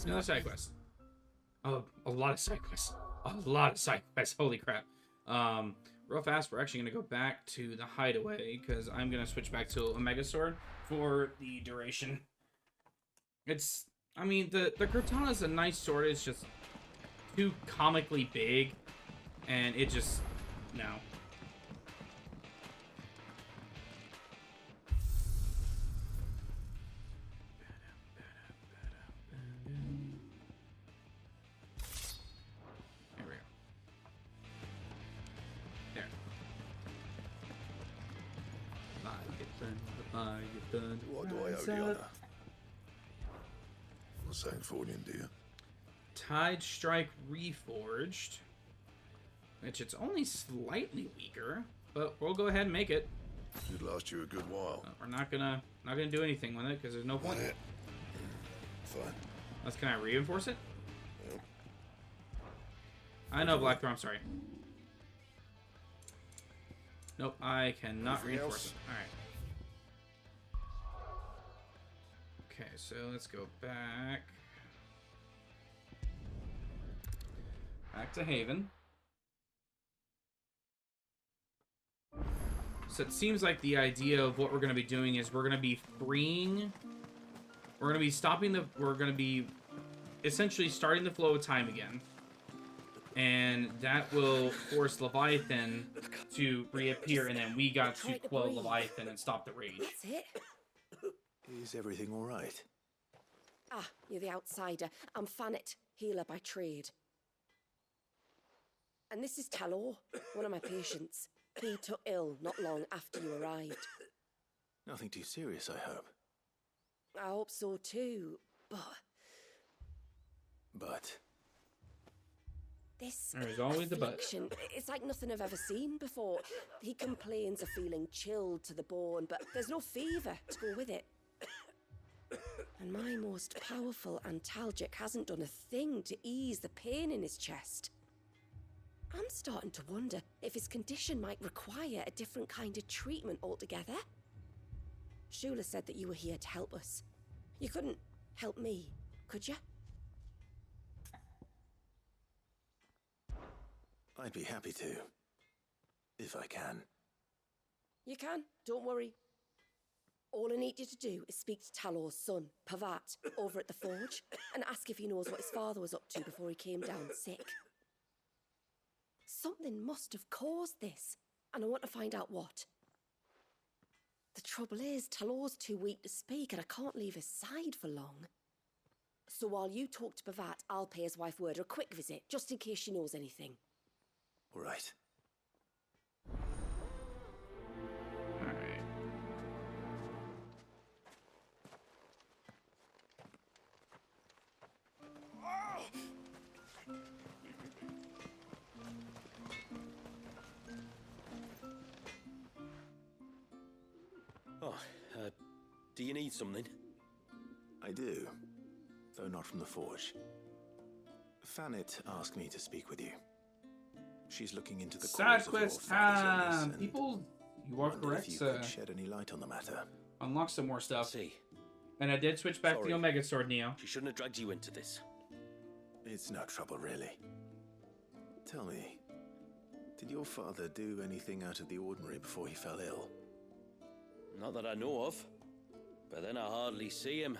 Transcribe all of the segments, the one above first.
Another side quest. Oh, a lot of side quests. A lot of side quests. Holy crap. Real fast, we're actually going to go back to the hideaway because I'm going to switch back to Omega Sword for the duration. It's, I mean, the Katana is a nice sword. It's just too comically big, and it just, no. There we go. There. What do I owe the honor? Not saying fortune, do you? Tide Strike Reforged, which it's only slightly weaker, but we'll go ahead and make it. Should last you a good while. We're not gonna do anything with it because there's no point. Fine. Can I reinforce it? Yep. I know, Black Throw. I'm sorry. Nope, I cannot reinforce it. All right. Okay, so let's go back to Haven. So it seems like the idea of what we're going to be doing is we're going to be freeing. We're going to be stopping the. We're going to be essentially starting the flow of time again, and that will force Leviathan to reappear, and then we got to quell Leviathan and stop the rage. That's it. Is everything all right? Ah, you're the outsider. I'm Fanit, healer by trade. And this is Talor, one of my patients. He took ill not long after you arrived. Nothing too serious, I hope. I hope so too, but this There's always the but. affliction, it's like nothing I've ever seen before. He complains of feeling chilled to the bone, but there's no fever to go with it. And my most powerful antalgic hasn't done a thing to ease the pain in his chest. I'm starting to wonder if his condition might require a different kind of treatment altogether. Shula said that you were here to help us. You couldn't help me, could you? I'd be happy to. If I can. You can, don't worry. All I need you to do is speak to Talor's son, Pavat, over at the forge, and ask if he knows what his father was up to before he came down sick. Something must have caused this, and I want to find out what. The trouble is, Talor's too weak to speak, and I can't leave his side for long. So while you talk to Pavat, I'll pay his wife word a quick visit, just in case she knows anything. All right. Alright. Oh, do you need something? I do. Though not from the forge. Fanit asked me to speak with you. She's looking into the Side cause of your quest father's time! illness, and People, you are wondered correct, if you sir. could shed any light on the matter. Unlock some more stuff. See, And I did switch back to the Sorry. Omega Sword, Neo. she shouldn't have dragged you into this. It's no trouble, really. Tell me, did your father do anything out of the ordinary before he fell ill? Not that I know of. But then I hardly see him.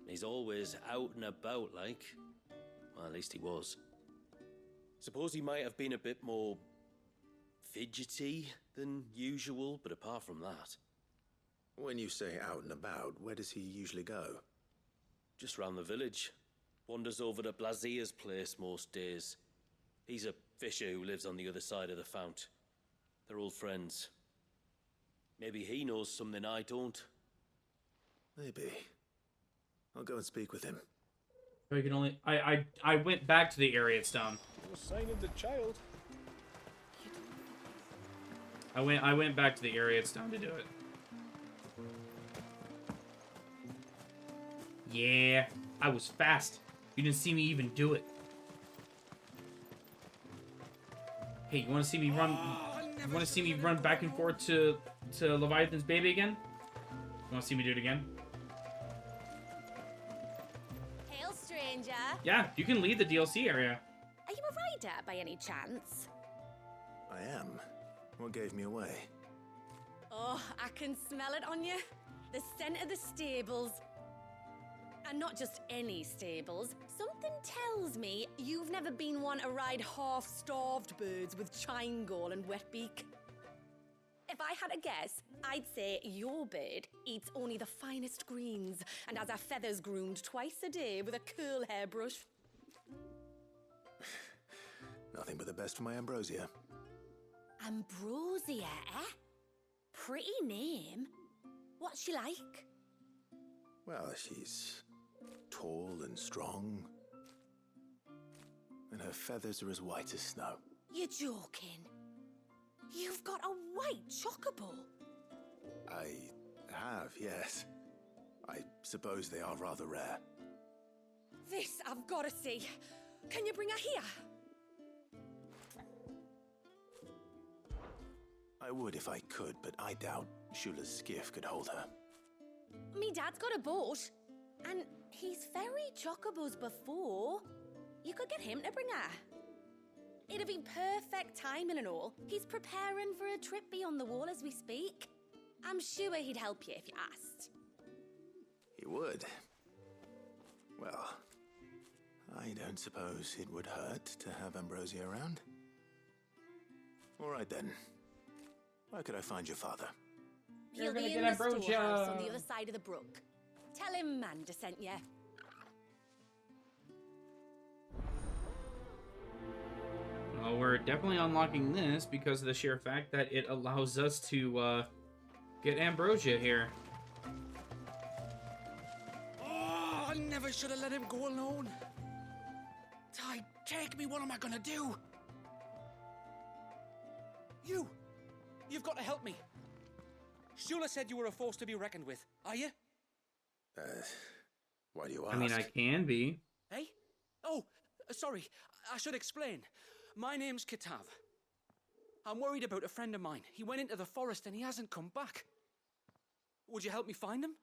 He's always out and about, like. Well, at least he was. Suppose he might have been a bit more fidgety than usual, but apart from that, When you say out and about, where does he usually go? just round the village. Wanders over to Blasia's place most days. He's a fisher who lives on the other side of the fount. They're old friends. Maybe he knows something I don't. Maybe. I'll go and speak with him. I can only. I went back to the area it's down. No sign of the child. I went back to the area it's down to do it. Yeah, I was fast. You didn't see me even do it. Hey, you want to see me run? You want to see me run back and forth to Leviathan's baby again? You want to see me do it again? Hail, stranger. Yeah, you can leave the DLC area. Are you a rider by any chance? I am. What gave me away? Oh, I can smell it on you. The scent of the stables. And not just any stables. Something tells me you've never been one to ride half-starved birds with chine-gall and wet beak. If I had a guess, I'd say your bird eats only the finest greens and has her feathers groomed twice a day with a curl hairbrush. Nothing but the best for my Ambrosia. Ambrosia, eh? Pretty name. What's she like? Well, she's tall and strong. And her feathers are as white as snow. You're joking. You've got a white chocobo. I have, yes. I suppose they are rather rare. This I've got to see. Can you bring her here? I would if I could, but I doubt Shula's skiff could hold her. Me dad's got a boat. And he's ferried chocobos before. You could get him to bring her. It'd be perfect timing and all. He's preparing for a trip beyond the wall as we speak. I'm sure he'd help you if you asked. He would. Well, I don't suppose it would hurt to have Ambrosia around. All right then. Where could I find your father? You're He'll gonna be get in the Ambrosia. storehouse on the other side of the brook. Tell him Manda sent you. Well, we're definitely unlocking this because of the sheer fact that it allows us to get Ambrosia here. Oh, I never should have let him go alone. Ty, take me. What am I gonna do? You've got to help me. Shula said you were a force to be reckoned with. Are you? Why do you ask? I mean, I can be. Hey? Oh, sorry. I should explain. My name's Kitav. I'm worried about a friend of mine. He went into the forest and he hasn't come back. Would you help me find him?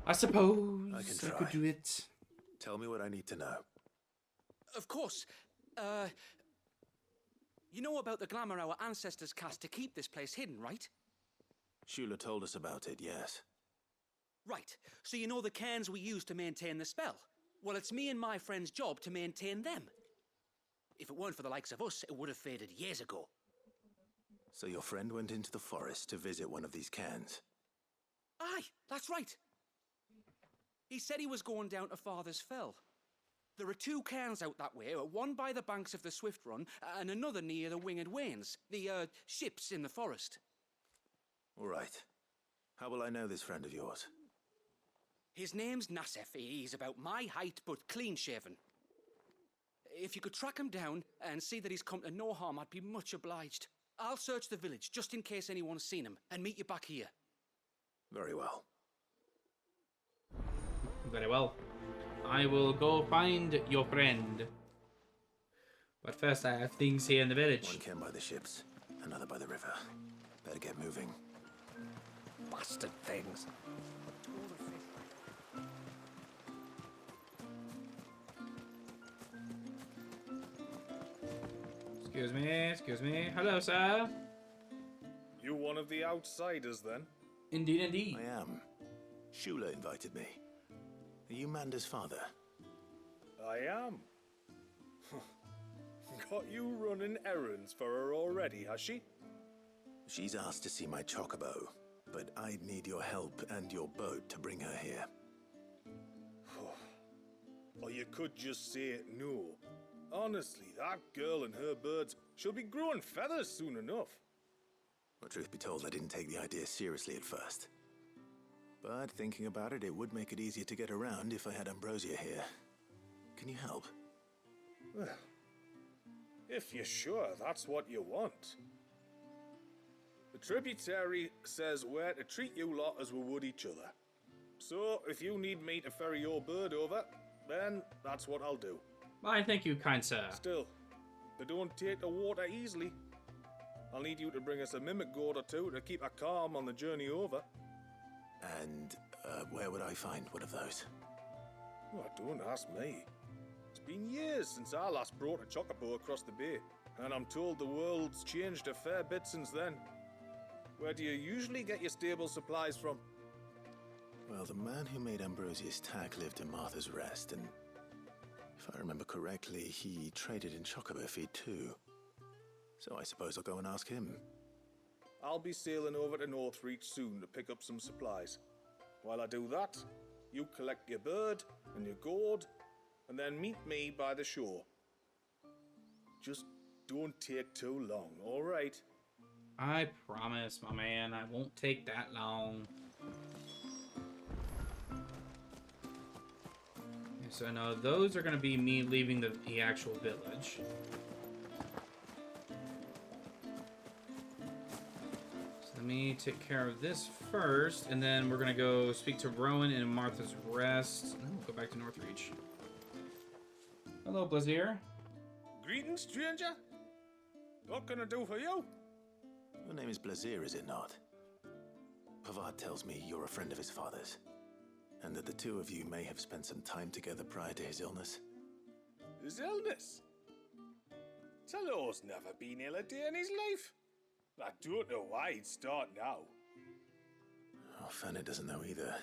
I suppose I can I try. could do it. Tell me what I need to know. Of course. You know about the glamour our ancestors cast to keep this place hidden, right? Shula told us about it, yes. Right. So you know the cairns we use to maintain the spell? Well, it's me and my friend's job to maintain them. If it weren't for the likes of us, it would have faded years ago. So your friend went into the forest to visit one of these cairns. Aye, that's right. He said he was going down to Father's Fell. There are two cairns out that way, one by the banks of the Swift Run, and another near the Winged Wains, the ships in the forest. All right. How will I know this friend of yours? His name's Nassef. He's about my height, but clean-shaven. If you could track him down and see that he's come to no harm, I'd be much obliged. I'll search the village, just in case anyone's seen him, and meet you back here. Very well. Very well. I will go find your friend. But first I have things here in the village. One cairn by the ships, another by the river. Better get moving. Bastard things. Excuse me. Hello, sir. You one of the outsiders, then? Indeed, indeed. I am. Shula invited me. Are you Manda's father? I am. Got you running errands for her already, has she? She's asked to see my chocobo, but I'd need your help and your boat to bring her here. Or you could just say no. Honestly, that girl and her birds, she'll be growing feathers soon enough. Well, truth be told, I didn't take the idea seriously at first. But thinking about it, it would make it easier to get around if I had Ambrosia here. Can you help? Well, if you're sure that's what you want. The tributary says we're to treat you lot as we would each other. So, if you need me to ferry your bird over, then that's what I'll do. Why, thank you, kind sir. Still, they don't take the water easily. I'll need you to bring us a mimic gourd or two to keep her calm on the journey over. And Where would I find one of those? Oh, don't ask me. It's been years since I last brought a chocobo across the bay, and I'm told the world's changed a fair bit since then. Where do you usually get your stable supplies from? Well, the man who made Ambrosia's tack lived in Martha's Rest, and if I remember correctly, he traded in chocobo feed too. So I suppose I'll go and ask him. I'll be sailing over to Northreach soon to pick up some supplies. While I do that, you collect your bird and your gourd, and then meet me by the shore. Just don't take too long, all right? I promise, my man, I won't take that long. Okay, so no, those are going to be me leaving the actual village. So let me take care of this first, and then we're going to go speak to Rowan in Martha's Rest, and then we'll go back to Northreach. Hello, Blazier. Greetings, stranger. What can I do for you? Your name is Blazier, is it not? Pavard tells me you're a friend of his father's, and that the two of you may have spent some time together prior to his illness. His illness? Talor's never been ill a day in his life. I don't know why he'd start now. Oh, Fanny doesn't know either.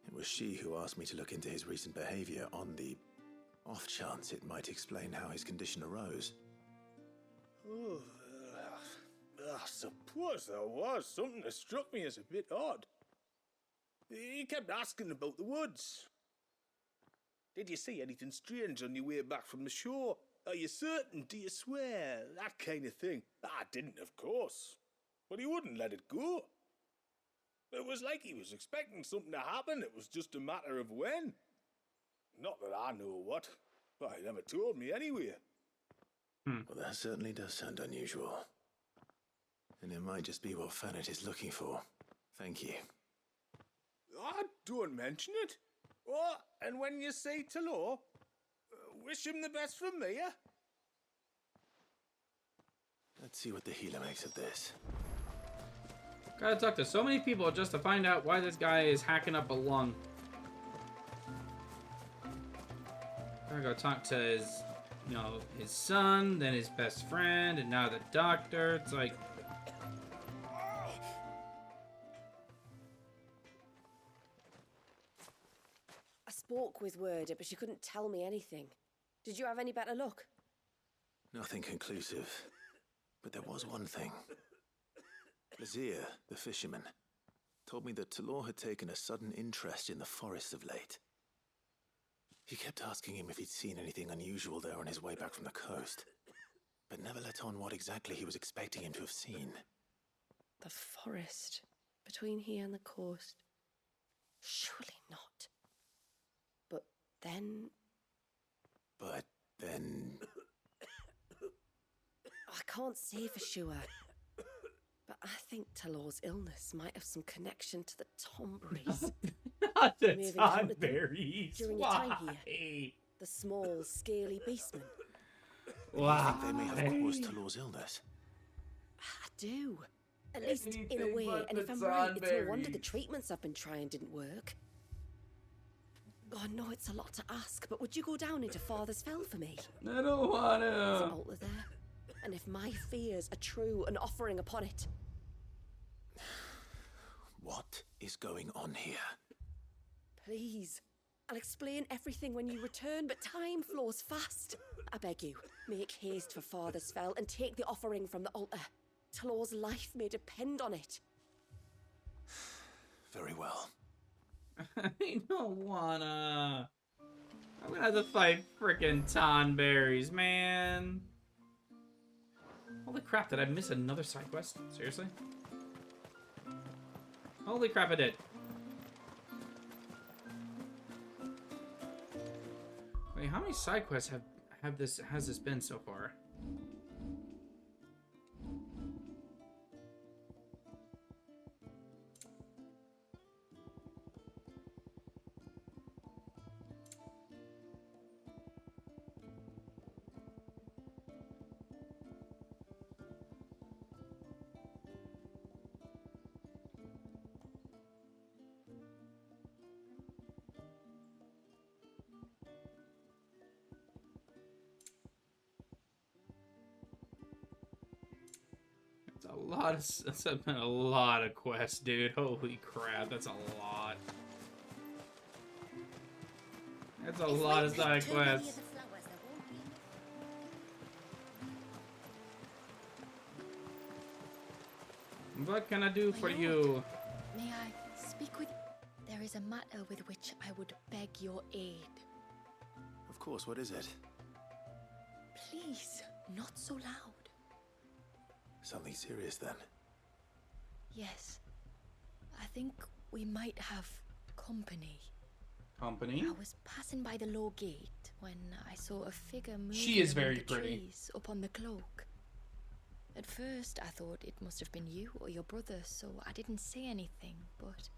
It was she who asked me to look into his recent behavior on the off chance it might explain how his condition arose. Oh, I suppose there was something that struck me as a bit odd. He kept asking about the woods. Did you see anything strange on your way back from the shore? Are you certain? Do you swear? That kind of thing. I didn't, of course. But he wouldn't let it go. It was like he was expecting something to happen. It was just a matter of when. Not that I know what. But he never told me anyway. Well, that certainly does sound unusual. And it might just be what Fanet is looking for. Thank you. Ah, don't mention it. Oh, and when you say Talor, wish him the best from me, eh? Let's see what the healer makes of this. Gotta talk to so many people just to find out why this guy is hacking up a lung. Gotta go talk to his, his son, then his best friend, and now the doctor. It's like... I spoke with Werder, but she couldn't tell me anything. Did you have any better luck? Nothing conclusive. But there was one thing. Blazier, the fisherman, told me that Talor had taken a sudden interest in the forest of late. He kept asking him if he'd seen anything unusual there on his way back from the coast, but never let on what exactly he was expecting him to have seen. The forest between here and the coast. Surely not. But then... I can't say for sure. But I think Talor's illness might have some connection to the Tomberries. Not the May have encountered them Tonberries. during your time here. The small, scaly beastmen. Wow. You think they may have caused Talor's illness? I do. At least in a Anything way. but And the if I'm right, it's no wonder the Tonberries. treatments I've been trying didn't work. Oh, I know it's a lot to ask, but would you go down into Father's Fell for me? I don't want There's an to. altar there. And if my fears are true, an offering upon it. What is going on here? Please. I'll explain everything when you return, but time flows fast. I beg you, make haste for Father's Fell and take the offering from the altar. Talor's life may depend on it. Very well. I don't wanna. I'm gonna have to fight frickin' Tonberries, man. Holy crap, did I miss another side quest? Seriously? Holy crap, I did. Wait, how many side quests has this been so far? That's been a lot of quests, dude. Holy crap, that's a lot. That's a lot of side quests. What can I do for you? May I speak with you? There is a matter with which I would beg your aid. Of course, what is it? Please, not so loud. Something serious then? Yes. I think we might have company. Company? I was passing by the low gate when I saw a figure moving She is very among the pretty. trees up on the cloak. At first, I thought it must have been you or your brother, so I didn't say anything, but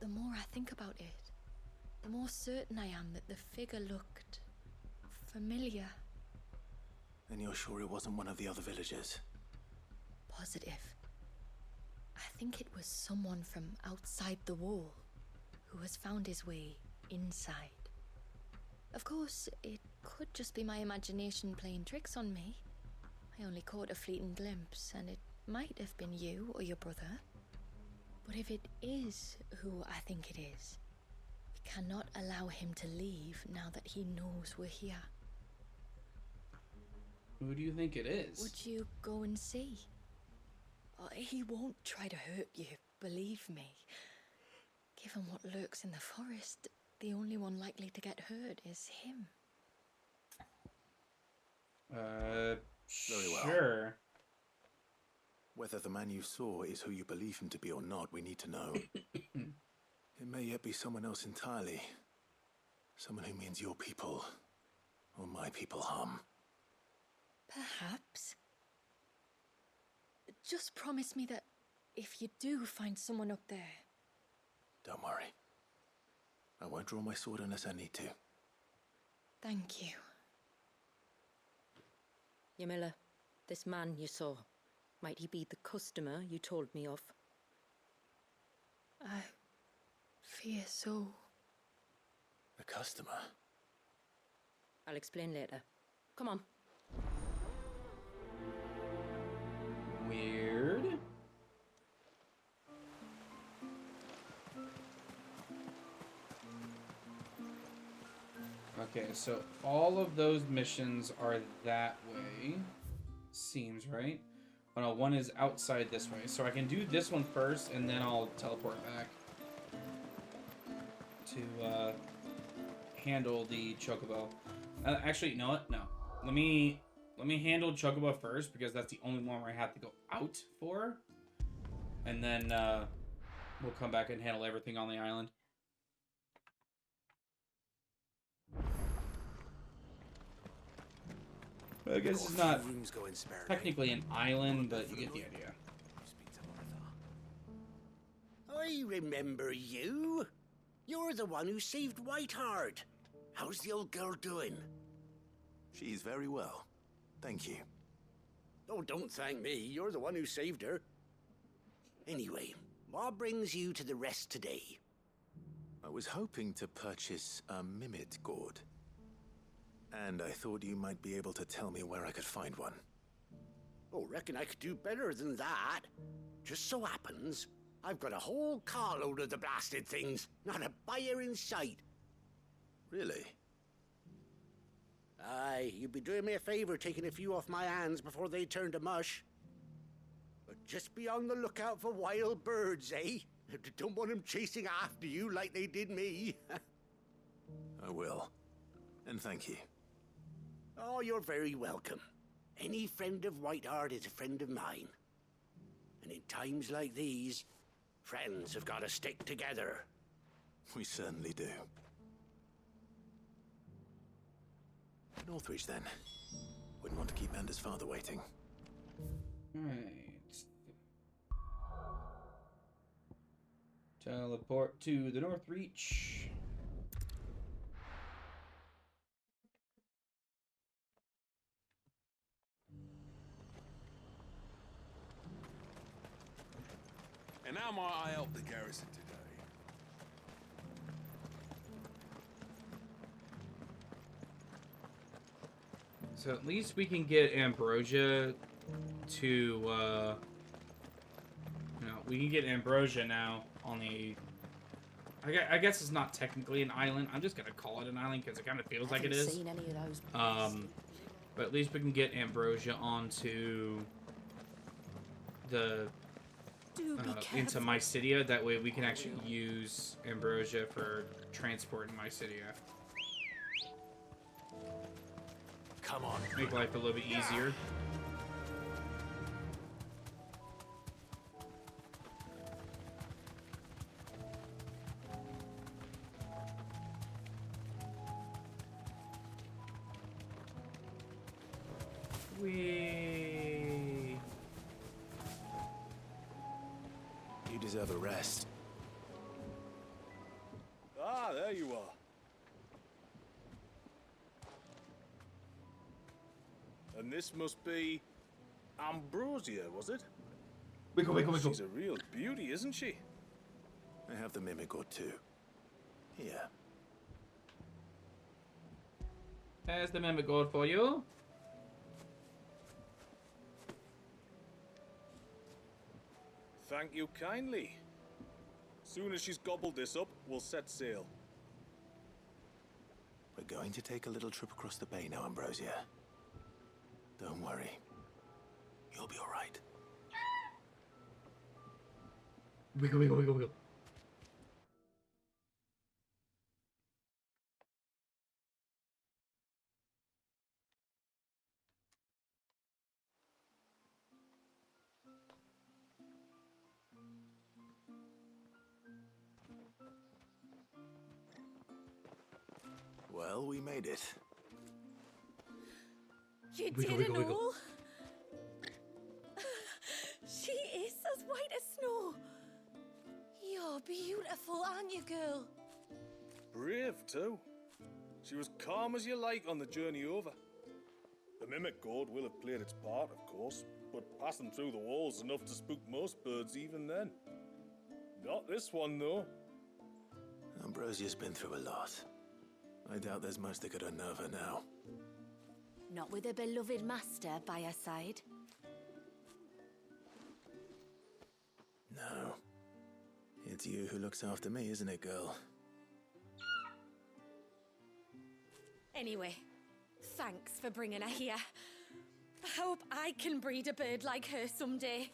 the more I think about it, the more certain I am that the figure looked familiar. And you're sure it wasn't one of the other villagers? Positive. I think it was someone from outside the wall who has found his way inside. Of course, it could just be my imagination playing tricks on me. I only caught a fleeting glimpse, and it might have been you or your brother. But if it is who I think it is, we cannot allow him to leave now that he knows we're here. Who do you think it is? Would you go and see? Oh, he won't try to hurt you, believe me. Given what lurks in the forest, the only one likely to get hurt is him. Very well. Sure. Whether the man you saw is who you believe him to be or not, we need to know. It may yet be someone else entirely. Someone who means your people, or my people, harm. Perhaps. Just promise me that if you do find someone up there... Don't worry. I won't draw my sword unless I need to. Thank you. Yamila, this man you saw, might he be the customer you told me of? I fear so. The customer? I'll explain later. Come on. Weird. Okay, so all of those missions are that way. Seems right. Oh no, one is outside this way. So I can do this one first, and then I'll teleport back to handle the Chocobo. Actually, you know what? No. Let me handle Chocobo first, because that's the only one where I have to go out for. And then we'll come back and handle everything on the island. I guess it's not technically an island, but you get the idea. I remember you. You're the one who saved Whiteheart. How's the old girl doing? She's very well. Thank you. Oh, don't thank me. You're the one who saved her. Anyway, what brings you to the rest today? I was hoping to purchase a Mimid gourd. And I thought you might be able to tell me where I could find one. Oh, reckon I could do better than that. Just so happens, I've got a whole carload of the blasted things. Not a buyer in sight. Really? Aye, you'd be doing me a favor taking a few off my hands before they turn to mush. But just be on the lookout for wild birds, eh? Don't want them chasing after you like they did me. I will. And thank you. Oh, you're very welcome. Any friend of Whiteheart is a friend of mine. And in times like these, friends have got to stick together. We certainly do. Northreach, then. Wouldn't want to keep Anders' father waiting. Alright. Teleport to the Northreach. And how might I help the garrison today? So at least we can get Ambrosia to, we can get Ambrosia now on the... I guess it's not technically an island. I'm just going to call it an island because it kind of feels like it is. Seen any of those But at least we can get Ambrosia onto the... into Mysidia. That way we can actually use Ambrosia for transporting Mysidia. Come on. Make life a little bit easier. Whee! You deserve a rest. Ah, there you are. And this must be Ambrosia, was it? Wiggle, wiggle, wiggle. She's a real beauty, isn't she? I have the mimic or two. Here. There's the mimic gold for you. Thank you kindly. Soon as she's gobbled this up, we'll set sail. We're going to take a little trip across the bay now, Ambrosia. Don't worry. You'll be all right. Wiggle, wiggle, wiggle, wiggle. Well, we made it. You Wiggle, did wiggle, it wiggle. all? She is as white as snow. You're beautiful, aren't you, girl? Brave, too. She was calm as you like on the journey over. The mimic gourd will have played its part, of course, but passing through the walls enough to spook most birds even then. Not this one, though. Ambrosia's been through a lot. I doubt there's much that could unnerve her now. Not with a beloved master by her side. No. It's you who looks after me, isn't it, girl? Anyway, thanks for bringing her here. I hope I can breed a bird like her someday.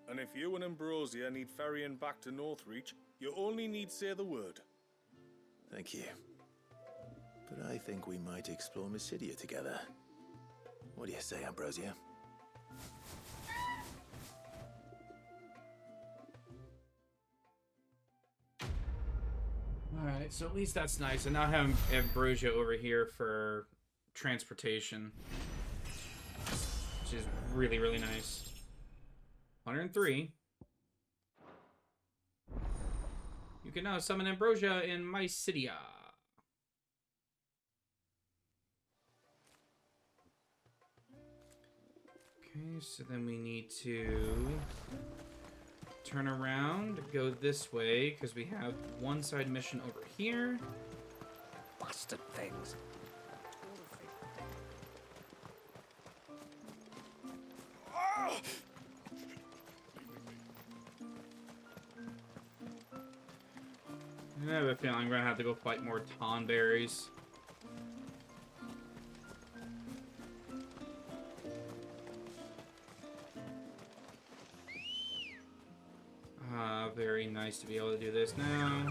And if you and Ambrosia need ferrying back to Northreach, you only need say the word. Thank you. But I think we might explore Mysidia together. What do you say, Ambrosia? Alright, so at least that's nice. And now I have Ambrosia over here for transportation. Which is really, really nice. 103. You can now summon Ambrosia in Mysidia. Okay, so then we need to turn around, go this way, because we have one side mission over here. Bastard things. I have a feeling I'm going to have to go fight more Tonberries. Very nice to be able to do this now.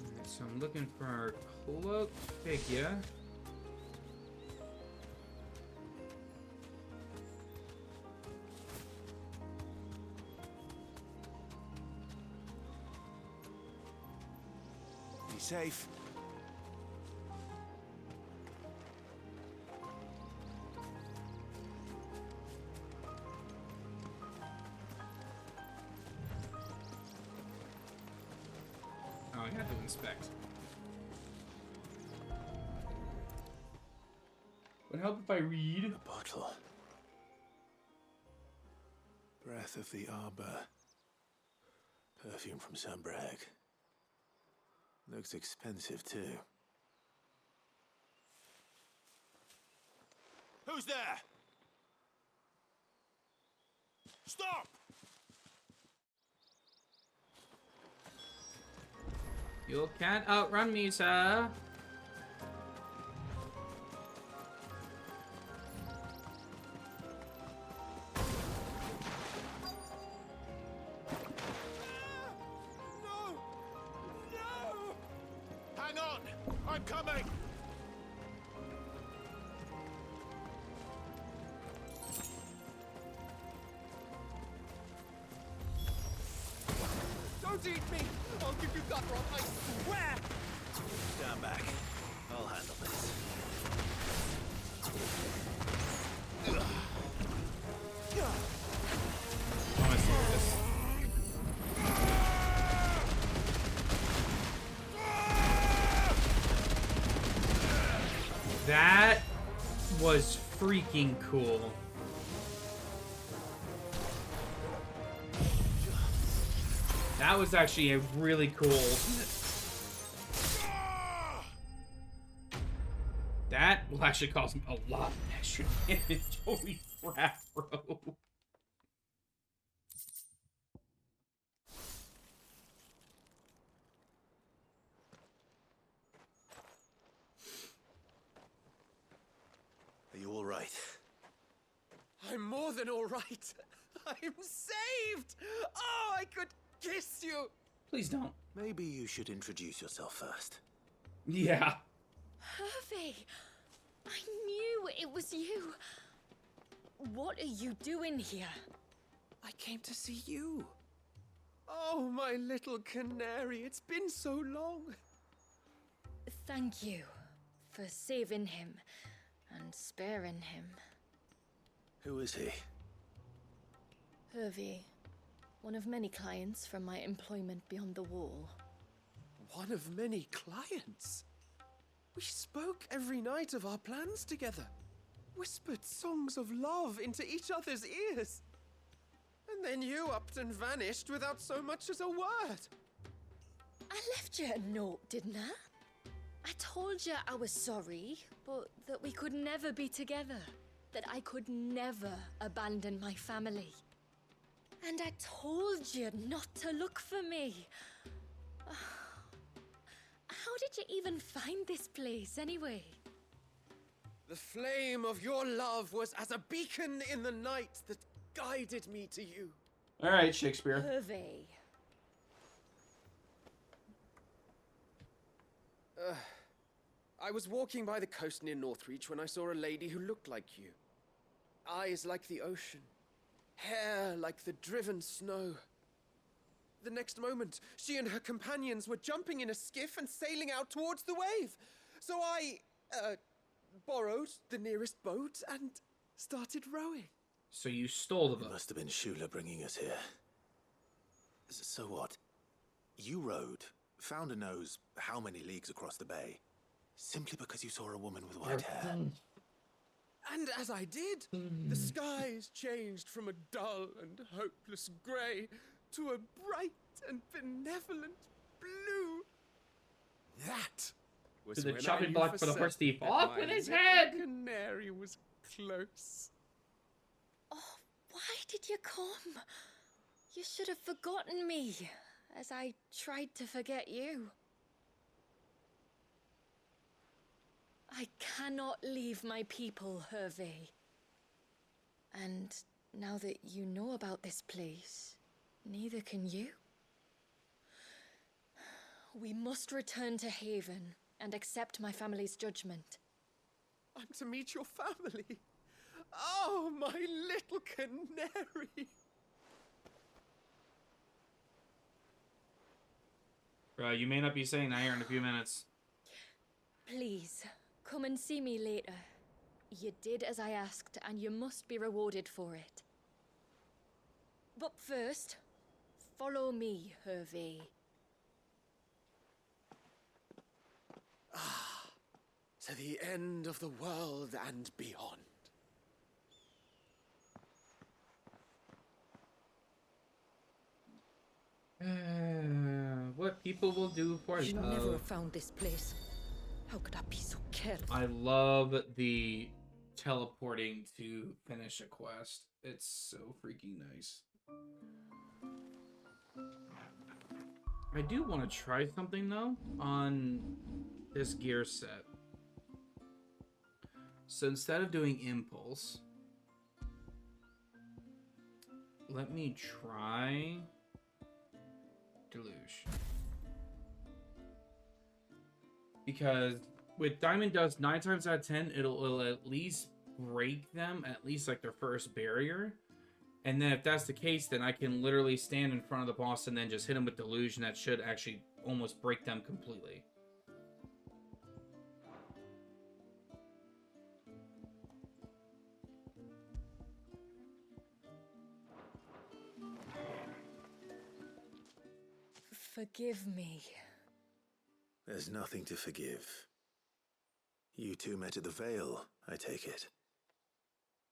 Alright, so I'm looking for our cloaked figure. Be safe. Oh, I have to inspect. Would help if I read. A bottle. Breath of the Arbor. Perfume from Sunbrag. Looks expensive, too. Who's there? Stop! You can't outrun me, sir. No! No! Hang on! I'm coming! Don't eat me! I'll give you gut rot, I swear! Stand back. I'll handle this. I want to see this. That was freaking cool. That was actually a really cool. That will actually cause me a lot of extra damage. Holy crap, bro. Are you all right? I'm more than all right. I'm saved! Oh, I could kiss you! Please don't. Maybe you should introduce yourself first. Yeah. Hervey! I knew it was you. What are you doing here? I came to see you. Oh, my little canary, it's been so long. Thank you for saving him and sparing him. Who is he? Hervey, one of many clients from my employment beyond the wall. One of many clients? We spoke every night of our plans together. Whispered songs of love into each other's ears. And then you upped and vanished without so much as a word. I left you a note, didn't I? I told you I was sorry, but that we could never be together. That I could never abandon my family. And I told you not to look for me. How did you even find this place, anyway? The flame of your love was as a beacon in the night that guided me to you. All right, Shakespeare. Hervey. I was walking by the coast near Northreach when I saw a lady who looked like you. Eyes like the ocean. Hair like the driven snow. The next moment, she and her companions were jumping in a skiff and sailing out towards the wave. So I, borrowed the nearest boat and started rowing. So you stole the It boat. must have been Shula bringing us here. So what? You rowed, found a nose how many leagues across the bay, simply because you saw a woman with white hair. And as I did, the skies changed from a dull and hopeless grey to a bright and benevolent blue. That was To the when chopping I knew block for for the horse certain thief. that Off my with his little head! Canary was close. Oh, why did you come? You should have forgotten me, as I tried to forget you. I cannot leave my people, Hervey. And now that you know about this place, neither can you. We must return to Haven and accept my family's judgment. I'm to meet your family. Oh, my little canary. You may not be saying that here in a few minutes. Please, come and see me later. You did as I asked, and you must be rewarded for it. But first, follow me, Hervey. to the end of the world and beyond. What people will do for You should never love. have found this place. How could I be so careless? I love the teleporting to finish a quest. It's so freaking nice. I do want to try something though on this gear set. So instead of doing impulse, let me try deluge. Because with Diamond Dust, 9 times out of 10, it'll at least break them, at least like their first barrier. And then if that's the case, then I can literally stand in front of the boss and then just hit him with Deluge, and that should actually almost break them completely. Forgive me. There's nothing to forgive. You two met at the Vale, I take it.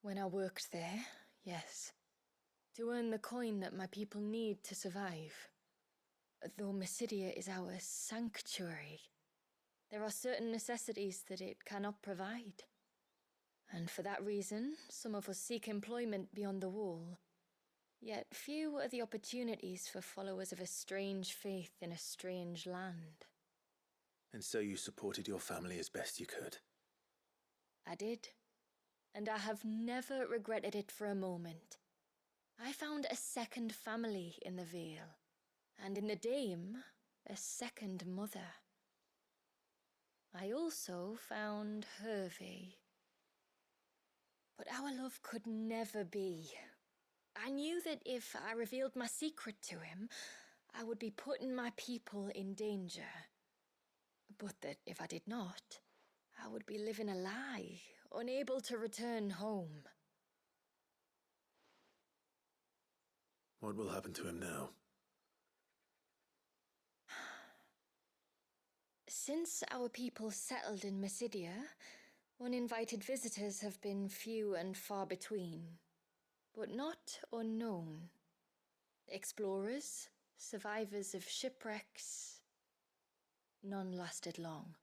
When I worked there, yes. To earn the coin that my people need to survive. Though Mysidia is our sanctuary, there are certain necessities that it cannot provide. And for that reason, some of us seek employment beyond the wall. Yet few are the opportunities for followers of a strange faith in a strange land. And so you supported your family as best you could. I did. And I have never regretted it for a moment. I found a second family in the Vale, and in the Dame, a second mother. I also found Hervey. But our love could never be. I knew that if I revealed my secret to him, I would be putting my people in danger. But that if I did not, I would be living a lie, unable to return home. What will happen to him now? Since our people settled in Mysidia, uninvited visitors have been few and far between, but not unknown. Explorers, survivors of shipwrecks, none lasted long.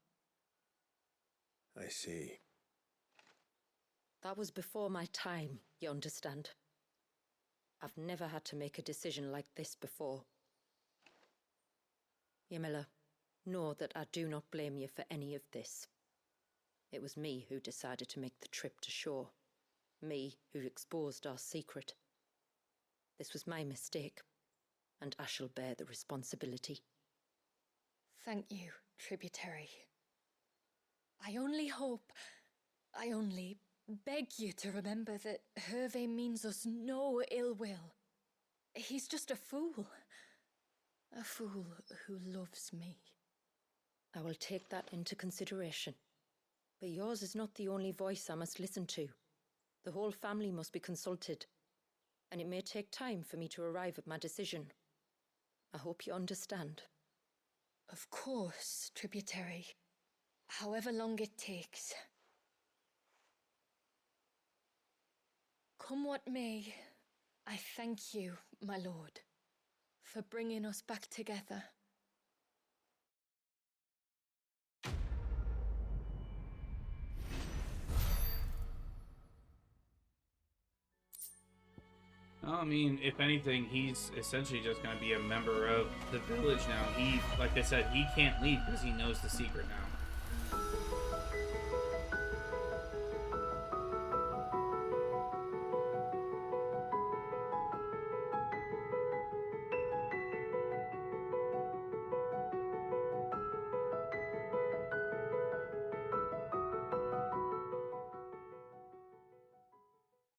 I see. That was before my time, you understand? I've never had to make a decision like this before. Yamila, know that I do not blame you for any of this. It was me who decided to make the trip to shore. Me who exposed our secret. This was my mistake, and I shall bear the responsibility. Thank you, tributary. I only beg you to remember that Hervey means us no ill will. He's just a fool. A fool who loves me. I will take that into consideration. But yours is not the only voice I must listen to. The whole family must be consulted, and it may take time for me to arrive at my decision. I hope you understand. Of course, tributary. However long it takes. Come what may, I thank you, my lord, for bringing us back together. I mean, if anything, he's essentially just going to be a member of the village now. He, like I said, he can't leave because he knows the secret now.